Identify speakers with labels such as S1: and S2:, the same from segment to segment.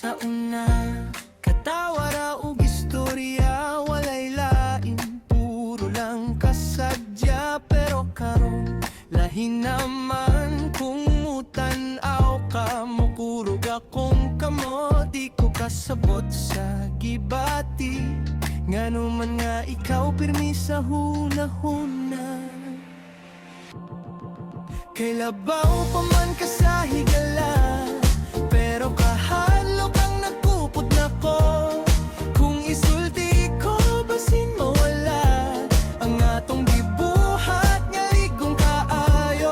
S1: sa una, katawara ug istorya walay lain, puro lang kasadya. Pero karon lahi naman, kung mutan-aw ka mukurog akong kamo. Di ko kasabot sa gibati, ngano man nga ikaw pirmi sa hunahuna. Kay labaw pa man ka sa higala, pero kahadlok ang nagkupod na ko. Kung isulti ko, basin mawala ang atong gibuhat nga ligong kaayo.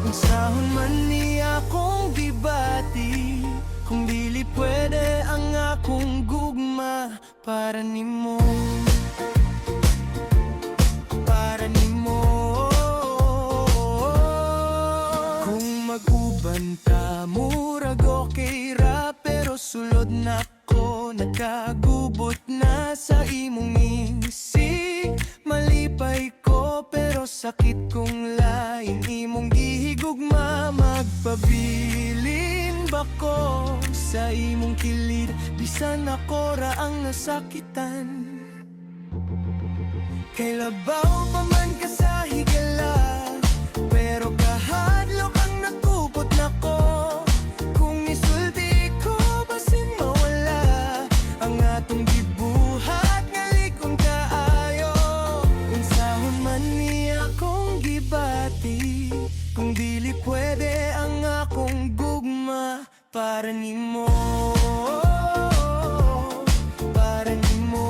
S1: Unsahon man niya akong gibati, kung dili pwede ang akong gugma para nimo. Para nimo. Mag-uban ka, murag okay ra, pero sulod na ko, nagkagubot na sa imong isig. Malipay ko, pero sakit kong lain imong gihigugma. Magpabilin ba ko sa imong kilid, bisan ako ra ang nasakitan. Kay labaw pa man ka sa higala, pero kahadlok ang nagkupot na ko. Kung isulti ko, basin mawala ang atong gibuhat nga ligong kaayo. Unsahon man niya akong gibati, kung dili pwede ang akong gugma para nimo. Para nimo.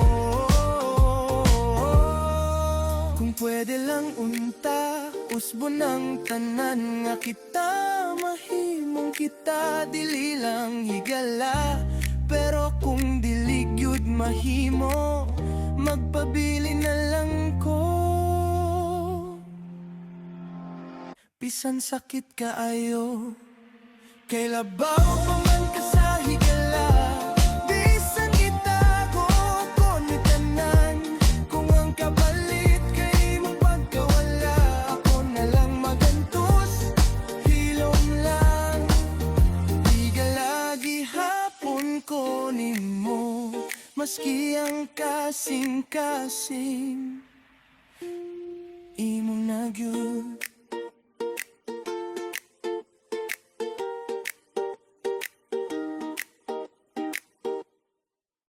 S1: Kung pwede lang unta, usbon ang tanan nga kita mahimong kita, dili lang higala. Pero kung dili gyud mahimo, magpabili na lang ko. Bisan sakit kaayo, kay labaw pa man ka sa higala, bisan itago ko ni tanan. Kung ang kapalit kay mong pagkawala, ako na lang magantos, hilom lang. Igalagi hapon ko nimo, maski ang kasing-kasing imong nagyud.